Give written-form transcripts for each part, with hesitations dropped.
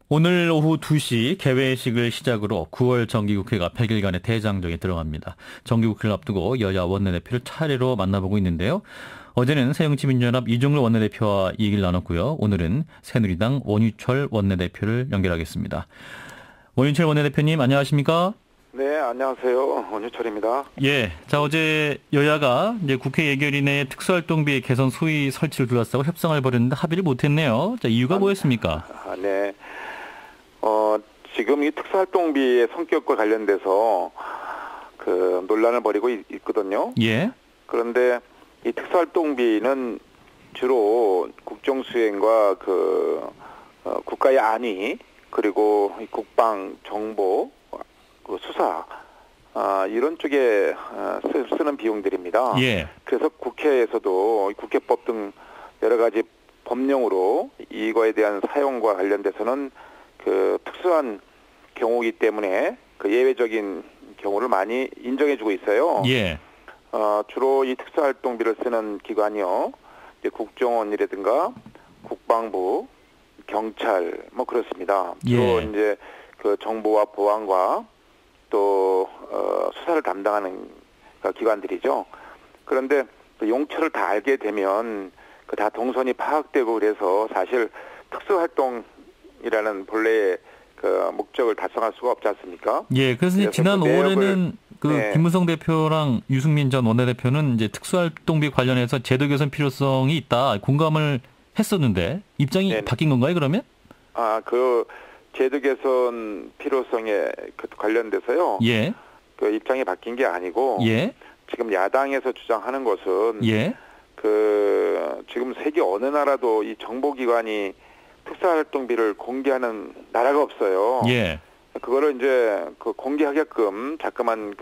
오늘 오후 2시 개회식을 시작으로 9월 정기국회가 100일간의 대장정에 들어갑니다. 정기국회를 앞두고 여야 원내대표를 차례로 만나보고 있는데요. 어제는 새정치민주연합 이종걸 원내대표와 얘기를 나눴고요. 오늘은 새누리당 원유철 원내대표를 연결하겠습니다. 원유철 원내대표님 안녕하십니까? 네, 안녕하세요. 원유철입니다. 예, 자 어제 여야가 이제 국회 예결위내 특수활동비 개선 소위 설치를 둘러싸고 협상을 벌였는데 합의를 못했네요. 자 이유가 뭐였습니까? 네. 지금 이 특수활동비의 성격과 관련돼서 그 논란을 벌이고 있거든요. 예. 그런데 이 특수활동비는 주로 국정수행과 국가의 안위 그리고 국방, 정보, 수사 이런 쪽에 쓰는 비용들입니다. 예. 그래서 국회에서도 국회법 등 여러 가지 법령으로 이거에 대한 사용과 관련돼서는 그 특수한 경우이기 때문에 그 예외적인 경우를 많이 인정해주고 있어요. 예. 주로 이 특수활동비를 쓰는 기관이요, 이제 국정원이라든가 국방부, 경찰 뭐 그렇습니다. 주로 예. 이제 그 정보와 보안과 또 수사를 담당하는 기관들이죠. 그런데 그 용처를 다 알게 되면 그 다 동선이 파악되고 그래서 사실 특수활동이라는 본래의 그 목적을 달성할 수가 없지 않습니까? 예, 그래서 지난 5월에는 네. 김무성 대표랑 유승민 전 원내대표는 이제 특수활동비 관련해서 제도 개선 필요성이 있다 공감을 했었는데 입장이 네네. 바뀐 건가요, 그러면? 그 제도 개선 필요성에 관련돼서요. 예. 그 입장이 바뀐 게 아니고 예. 지금 야당에서 주장하는 것은 예. 지금 세계 어느 나라도 이 정보기관이 특수활동비를 공개하는 나라가 없어요. 예. 그거를 이제 공개하게끔 자꾸만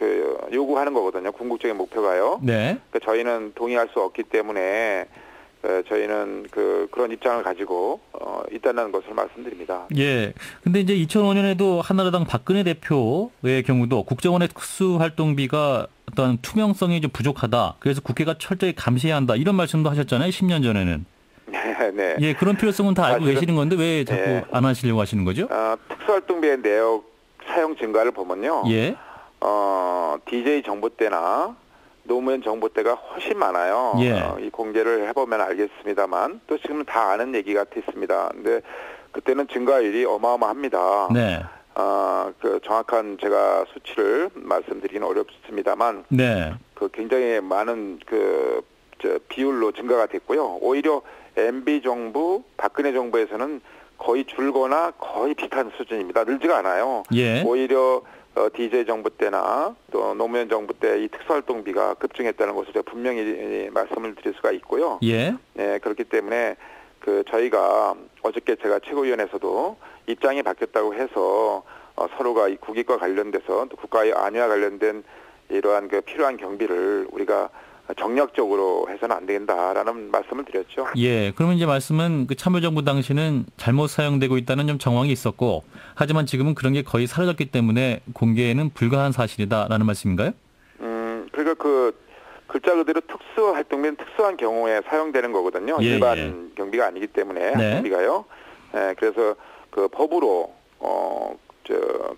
요구하는 거거든요. 궁극적인 목표가요. 네. 저희는 동의할 수 없기 때문에 저희는 그런 입장을 가지고 있다는 것을 말씀드립니다. 예. 근데 이제 2005년에도 한나라당 박근혜 대표의 경우도 국정원의 특수활동비가 어떤 투명성이 좀 부족하다. 그래서 국회가 철저히 감시해야 한다. 이런 말씀도 하셨잖아요. 10년 전에는. 네. 예, 그런 필요성은 다 알고 계시는 건데 왜 자꾸 네. 안 하시려고 하시는 거죠? 특수활동비의 내역 사용 증가를 보면요. 예. DJ 정부 때나 노무현 정부 때가 훨씬 많아요. 예. 이 공개를 해보면 알겠습니다만 또 지금은 다 아는 얘기 같았습니다. 근데 그때는 증가율이 어마어마합니다. 네. 정확한 제가 수치를 말씀드리기는 어렵습니다만, 네. 굉장히 많은 비율로 증가가 됐고요. 오히려 MB 정부, 박근혜 정부에서는 거의 줄거나 거의 비슷한 수준입니다. 늘지가 않아요. 예. 오히려 DJ 정부 때나 또 노무현 정부 때 이 특수활동비가 급증했다는 것을 제가 분명히 말씀을 드릴 수가 있고요. 예. 네, 그렇기 때문에 저희가 어저께 제가 최고위원회에서도 입장이 바뀌었다고 해서 서로가 이 국익과 관련돼서 또 국가의 안위와 관련된 이러한 필요한 경비를 우리가 정략적으로 해서는 안 된다라는 말씀을 드렸죠. 예. 그러면 이제 말씀은 참여정부 당시는 잘못 사용되고 있다는 좀 정황이 있었고, 하지만 지금은 그런 게 거의 사라졌기 때문에 공개는 불가한 사실이다라는 말씀인가요? 그러니까 글자 그대로 특수활동비는 특수한 경우에 사용되는 거거든요. 예, 일반 예. 경비가 아니기 때문에 네. 경비가요. 예, 그래서 법으로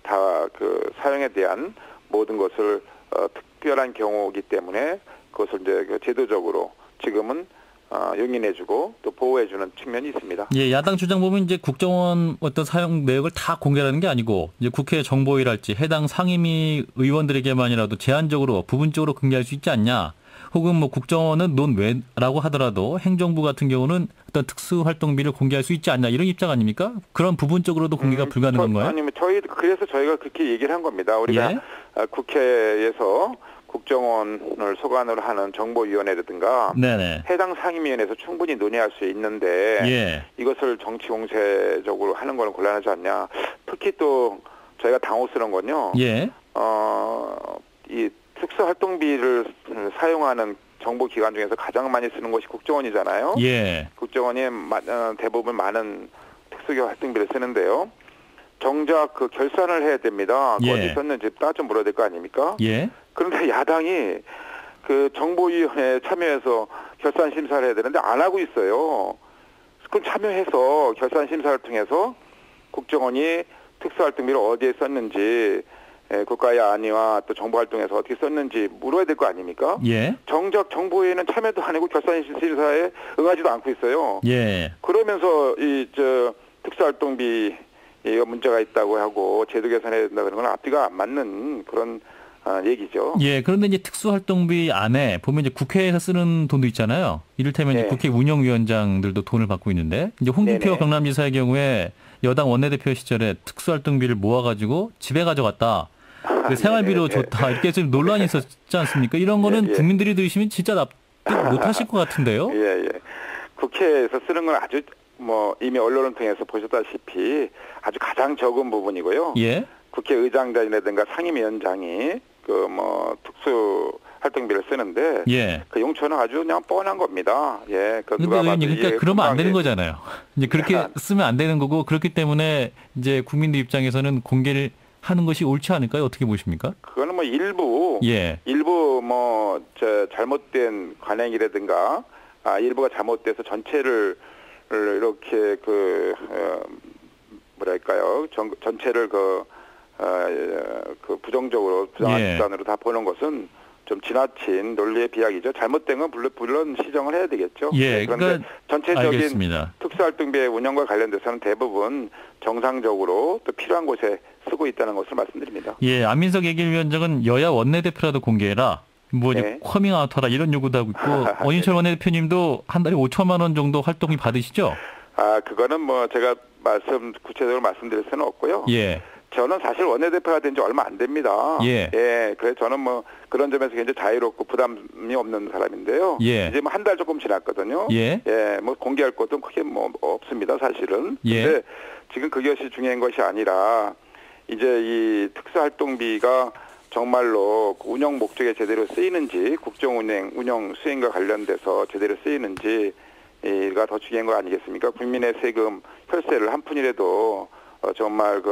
다 사용에 대한 모든 것을 특별한 경우이기 때문에 그것을 이제 제도적으로 지금은 용인해주고 또 보호해주는 측면이 있습니다. 예, 야당 주장 보면 이제 국정원 어떤 사용 내역을 다 공개하는 게 아니고 이제 국회 정보위랄지 해당 상임위 의원들에게만이라도 제한적으로 부분적으로 공개할 수 있지 않냐. 혹은 국정원은 논외라고 하더라도 행정부 같은 경우는 어떤 특수활동비를 공개할 수 있지 않냐 이런 입장 아닙니까? 그런 부분적으로도 공개가 불가능한 거예요? 아니면 그래서 저희가 그렇게 얘기를 한 겁니다. 우리가 예? 국회에서 국정원을 소관으로 하는 정보위원회라든가 네네. 해당 상임위원회에서 충분히 논의할 수 있는데 예. 이것을 정치 공세적으로 하는 건 곤란하지 않냐. 특히 또 저희가 당혹스러운 건요. 예. 이 특수활동비를 사용하는 정보기관 중에서 가장 많이 쓰는 것이 국정원이잖아요. 예. 국정원이 대부분 많은 특수활동비를 쓰는데요. 정작 결산을 해야 됩니다. 예. 어디 썼는지 따져 물어야 될 거 아닙니까? 예. 그런데 야당이 정보위원회에 참여해서 결산 심사를 해야 되는데 안 하고 있어요. 그럼 참여해서 결산 심사를 통해서 국정원이 특수활동비를 어디에 썼는지 국가의 안위와 또 정보활동에서 어떻게 썼는지 물어야 될 거 아닙니까? 예. 정작 정보회의는 참여도 안 하고 결산실사에 응하지도 않고 있어요. 예. 그러면서 특수활동비 문제가 있다고 하고 제도 개선해야 된다 그런 건 앞뒤가 안 맞는 그런 얘기죠. 예. 그런데 이제 특수활동비 안에 보면 이제 국회에서 쓰는 돈도 있잖아요. 이를테면 이제 국회 운영위원장들도 돈을 받고 있는데 이제 홍준표 경남지사의 경우에 여당 원내대표 시절에 특수활동비를 모아가지고 집에 가져갔다. 생활비로 줬다. 이렇게 좀 논란이 있었지 않습니까? 이런 거는 국민들이 들으시면 진짜 납득 못하실 것 같은데요. 예. 국회에서 쓰는 건 아주 이미 언론을 통해서 보셨다시피 아주 가장 적은 부분이고요. 예. 국회의장단이라든가 상임위원장이 특수 활동비를 쓰는데 그 용처는 아주 그냥 뻔한 겁니다. 예. 그런데 의원님, 그러니까 그러면 안 되는 거잖아요. 이제 그렇게 쓰면 안 되는 거고 그렇기 때문에 이제 국민들 입장에서는 공개를 하는 것이 옳지 않을까요? 어떻게 보십니까? 그거는 일부 잘못된 관행이라든가 일부가 잘못돼서 전체를 이렇게 전체를 부정적으로 부정한 수단으로 다 보는 것은 좀 지나친 논리의 비약이죠. 잘못된 건 물론 시정을 해야 되겠죠. 예, 그런데 그러니까 전체적인 알겠습니다. 특수활동비의 운영과 관련돼서는 대부분 정상적으로 또 필요한 곳에 쓰고 있다는 것을 말씀드립니다. 예, 안민석 예결위원장은 여야 원내대표라도 공개해라. 이제 커밍아웃하라 이런 요구도 하고 있고 원인철 원내대표님도 한 달에 5천만 원 정도 활동비 받으시죠? 그거는 제가 구체적으로 말씀드릴 수는 없고요. 예. 저는 사실 원내대표가 된 지 얼마 안 됩니다. 예. 그래서 저는 그런 점에서 굉장히 자유롭고 부담이 없는 사람인데요. 예. 이제 한 달 조금 지났거든요. 예. 공개할 것도 크게 없습니다, 사실은. 예. 근데 지금 그것이 중요한 것이 아니라 이제 이 특수활동비가 정말로 운영 목적에 제대로 쓰이는지 운영 수행과 관련돼서 제대로 쓰이는지가 더 중요한 거 아니겠습니까? 국민의 세금 혈세를 한 푼이라도 정말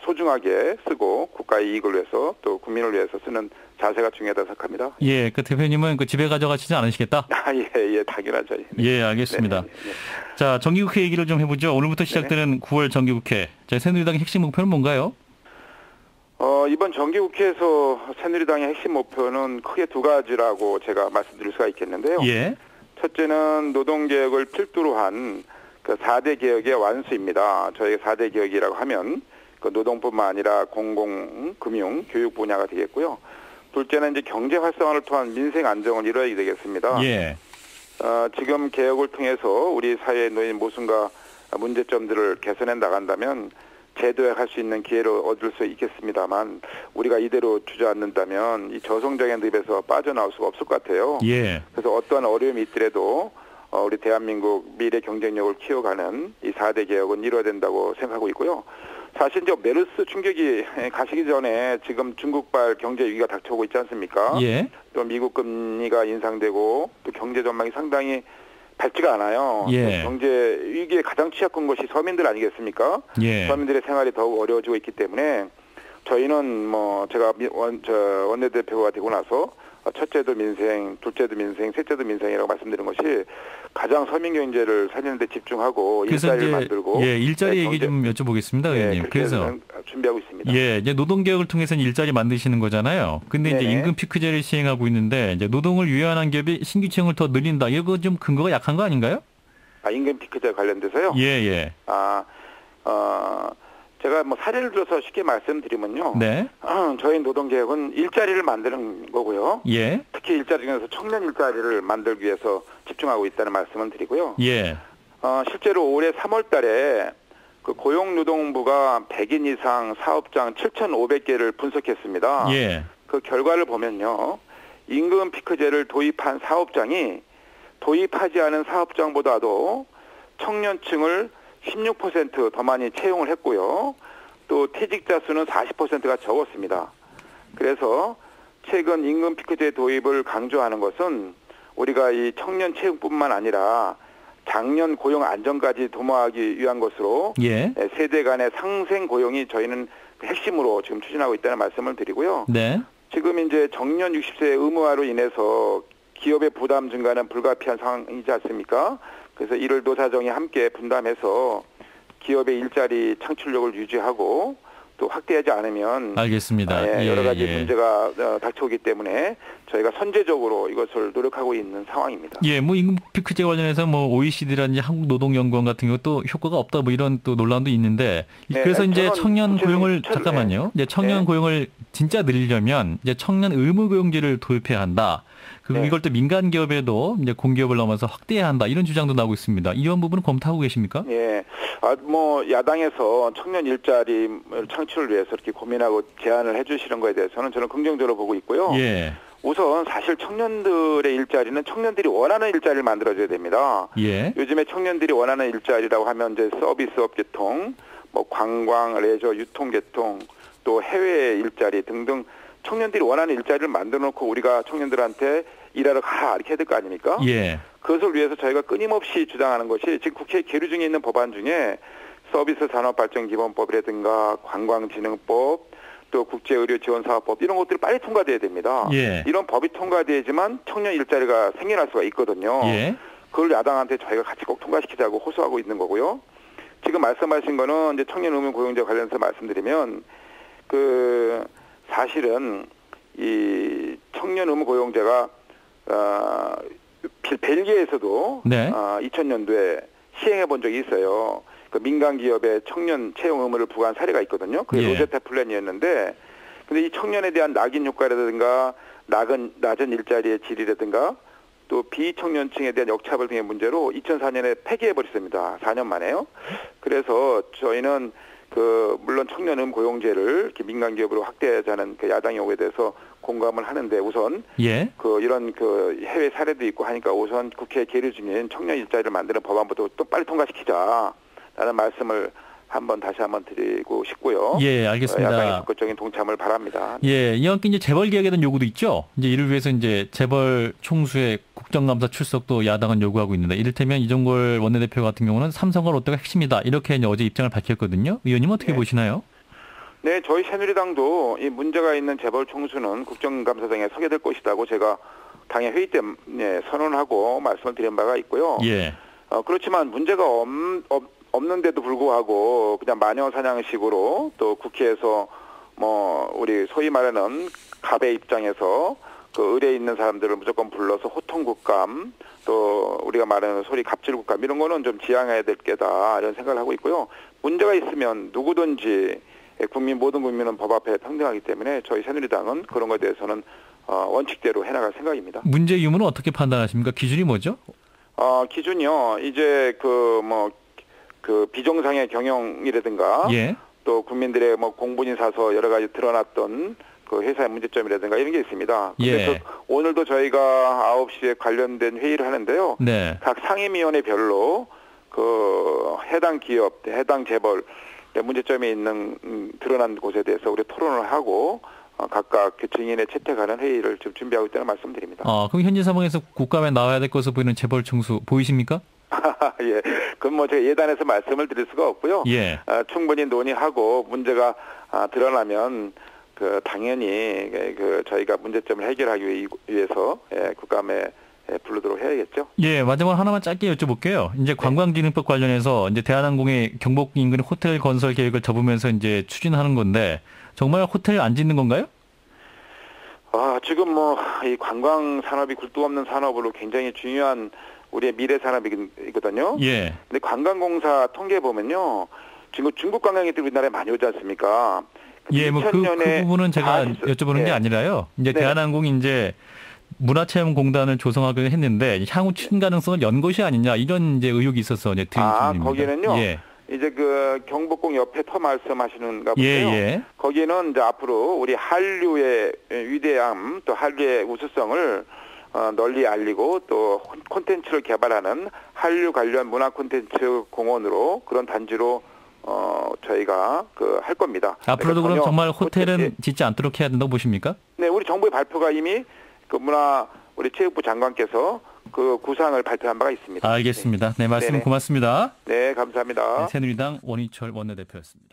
소중하게 쓰고 국가의 이익을 위해서 또 국민을 위해서 쓰는 자세가 중요하다고 생각합니다. 예, 대표님은 집에 가져가시지 않으시겠다? 예, 당연하죠. 예, 알겠습니다. 네네. 자, 정기국회 얘기를 좀 해보죠. 오늘부터 시작되는 9월 정기국회. 새누리당의 핵심 목표는 뭔가요? 이번 정기국회에서 새누리당의 핵심 목표는 크게 두 가지라고 제가 말씀드릴 수가 있겠는데요. 예. 첫째는 노동개혁을 필두로 한 4대 개혁의 완수입니다. 저희가 4대 개혁이라고 하면 노동뿐만 아니라 공공, 금융, 교육 분야가 되겠고요. 둘째는 이제 경제 활성화를 통한 민생 안정을 이뤄야 되겠습니다. 예. 지금 개혁을 통해서 우리 사회에 놓인 모순과 문제점들을 개선해 나간다면 재도약할 수 있는 기회를 얻을 수 있겠습니다만 우리가 이대로 주저앉는다면 이 저성장의 늪에서 빠져나올 수가 없을 것 같아요. 예. 그래서 어떠한 어려움이 있더라도 우리 대한민국 미래 경쟁력을 키워가는 이 4대 개혁은 이루어야 된다고 생각하고 있고요. 사실 이제 메르스 충격이 가시기 전에 지금 중국발 경제 위기가 닥쳐오고 있지 않습니까? 예. 또 미국 금리가 인상되고 또 경제 전망이 상당히 밝지가 않아요. 예. 경제 위기에 가장 취약한 것이 서민들 아니겠습니까? 예. 서민들의 생활이 더욱 어려워지고 있기 때문에 저희는 제가 원내대표가 되고 나서 첫째도 민생, 둘째도 민생, 셋째도 민생이라고 말씀드린 것이 가장 서민 경제를 살리는 데 집중하고 일자리를 만들고 일자리 얘기 좀 여쭤보겠습니다, 의원님. 그래서 준비하고 있습니다. 예, 이제 노동 개혁을 통해서는 일자리 만드시는 거잖아요. 근데 이제 임금 피크제를 시행하고 있는데 이제 노동을 위반한 기업이 신규 채용을 더 늘린다. 이거 좀 근거가 약한 거 아닌가요? 임금 피크제 관련돼서요? 예. 제가 사례를 들어서 쉽게 말씀드리면요. 네. 저희 노동개혁은 일자리를 만드는 거고요. 예. 특히 일자리 중에서 청년 일자리를 만들기 위해서 집중하고 있다는 말씀을 드리고요. 예. 실제로 올해 3월 달에 고용노동부가 100인 이상 사업장 7,500개를 분석했습니다. 예. 그 결과를 보면요. 임금 피크제를 도입한 사업장이 도입하지 않은 사업장보다도 청년층을 16% 더 많이 채용을 했고요. 또 퇴직자 수는 40%가 적었습니다. 그래서 최근 임금 피크제 도입을 강조하는 것은 우리가 이 청년 채용뿐만 아니라 장년 고용 안정까지 도모하기 위한 것으로 세대 간의 상생 고용이 저희는 핵심으로 지금 추진하고 있다는 말씀을 드리고요. 네. 지금 이제 정년 60세 의무화로 인해서 기업의 부담 증가는 불가피한 상황이지 않습니까? 그래서 이를 노사정이 함께 분담해서 기업의 일자리 창출력을 유지하고 또 확대하지 않으면 알겠습니다. 여러 가지 문제가 닥쳐오기 때문에 저희가 선제적으로 이것을 노력하고 있는 상황입니다. 예, 뭐 임금 피크제 관련해서 뭐 OECD라든지 한국노동연구원 같은 경우 효과가 없다 뭐 이런 또 논란도 있는데 그래서 이제 청년 고용을 잠깐만요. 이제 청년 고용을 진짜 늘리려면 이제 청년 의무 고용제를 도입해야 한다. 그리고 이걸 또 민간 기업에도 이제 공기업을 넘어서 확대해야 한다. 이런 주장도 나오고 있습니다. 이런 부분은 검토하고 계십니까? 예. 뭐 야당에서 청년 일자리 창출을 위해서 이렇게 고민하고 제안을 해 주시는 거에 대해서는 저는 긍정적으로 보고 있고요. 예. 우선 사실 청년들의 일자리는 청년들이 원하는 일자리를 만들어줘야 됩니다. 예. 요즘에 청년들이 원하는 일자리라고 하면 이제 서비스업 계통, 뭐 관광, 레저, 유통계통, 또 해외 일자리 등등 청년들이 원하는 일자리를 만들어 놓고 우리가 청년들한테 일하러 가 이렇게 해야 될 거 아닙니까? 예. 그것을 위해서 저희가 끊임없이 주장하는 것이 지금 국회에 계류 중에 있는 법안 중에 서비스 산업발전기본법이라든가 관광진흥법 또 국제의료지원사업법 이런 것들이 빨리 통과돼야 됩니다. 예. 이런 법이 통과돼야지만 청년 일자리가 생겨날 수가 있거든요. 예. 그걸 야당한테 저희가 같이 꼭 통과시키자고 호소하고 있는 거고요. 지금 말씀하신 거는 이제 청년 의무 고용제 관련해서 말씀드리면 사실은 이 청년 의무 고용제가 벨기에에서도 2000년도에 시행해 본 적이 있어요. 그 민간 기업에 청년 채용 의무를 부과한 사례가 있거든요. 그게 로제타 플랜이었는데, 근데 이 청년에 대한 낙인 효과라든가 낮은 일자리의 질이라든가 또 비청년층에 대한 역차별 등의 문제로 2004년에 폐기해 버렸습니다. 4년 만에요. 그래서 저희는 물론 청년 의무 고용제를 이렇게 민간 기업으로 확대하자는 그 야당 요구에 대해서 공감을 하는데 우선 이런 해외 사례도 있고 하니까 우선 국회에 계류 중인 청년 일자리를 만드는 법안부터 또 빨리 통과시키자라는 말씀을 다시 한번 드리고 싶고요. 예, 알겠습니다. 야당의 적극적인 동참을 바랍니다. 예, 이와 함께 이제 재벌 개혁에 대한 요구도 있죠. 이제 이를 위해서 이제 재벌 총수의 국정감사 출석도 야당은 요구하고 있는데, 이를테면 이종걸 원내대표 같은 경우는 삼성과 롯데가 핵심이다 이렇게 이제 어제 입장을 밝혔거든요. 의원님 어떻게 보시나요? 네, 저희 새누리당도 이 문제가 있는 재벌 총수는 국정감사장에 서게 될 것이라고 제가 당의 회의 때 선언하고 말씀을 드린 바가 있고요. 예. 그렇지만 문제가 없는데도 불구하고 그냥 마녀 사냥식으로 또 국회에서 우리 소위 말하는 갑의 입장에서 의뢰에 있는 사람들을 무조건 불러서 호통국감 또 우리가 말하는 소리 갑질국감 이런 거는 좀 지양해야 될 게다 이런 생각을 하고 있고요. 문제가 있으면 누구든지 모든 국민은 법 앞에 평등하기 때문에 저희 새누리당은 그런 것에 대해서는 원칙대로 해나갈 생각입니다. 문제 유무는 어떻게 판단하십니까? 기준이 뭐죠? 기준이요. 이제 비정상의 경영이라든가 또 국민들의 공분이 사서 여러 가지 드러났던 그 회사의 문제점이라든가 이런 게 있습니다. 근데 오늘도 저희가 9시에 관련된 회의를 하는데요. 각 상임위원회별로 해당 기업, 해당 재벌 문제점이 드러난 곳에 대해서 우리 토론을 하고 각각 증인에 채택하는 회의를 지금 준비하고 있다는 말씀드립니다. 그럼 현재 상황에서 국감에 나와야 될 것으로 보이는 재벌 총수 보이십니까? 예, 그건 제가 예단해서 말씀을 드릴 수가 없고요. 충분히 논의하고 문제가 드러나면 당연히 저희가 문제점을 해결하기 위해서 국감에 부르도록 해야겠죠. 예, 마지막 하나만 짧게 여쭤볼게요. 이제 관광진흥법 관련해서 이제 대한항공의 경복 인근에 호텔 건설 계획을 접으면서 이제 추진하는 건데 정말 호텔 안 짓는 건가요? 지금 이 관광 산업이 굴뚝 없는 산업으로 굉장히 중요한 우리의 미래 산업이거든요. 근데 관광공사 통계 보면요, 중국 관광객들이 우리나라에 많이 오지 않습니까? 예, 그 부분은 제가 여쭤보는 게 아니라요. 이제 대한항공이 이제 문화체험공단을 조성하기로 했는데 향후 추진 가능성을 연 것이 아니냐 이런 이제 의혹이 있어서 이제 드린 질문입니다. 거기는요. 이제 경복궁 옆에 터 말씀하시는가 보세요. 거기는 이제 앞으로 우리 한류의 위대함 또 한류의 우수성을 널리 알리고 또 콘텐츠를 개발하는 한류 관련 문화 콘텐츠 공원으로 그런 단지로 저희가 할 겁니다. 앞으로도 그럼 정말 호텔은 짓지 않도록 해야 된다고 보십니까? 네, 우리 정부의 발표가 이미 우리 체육부 장관께서 그 구상을 발표한 바가 있습니다. 알겠습니다. 네, 말씀 고맙습니다. 네, 감사합니다. 새누리당 원희철 원내대표였습니다.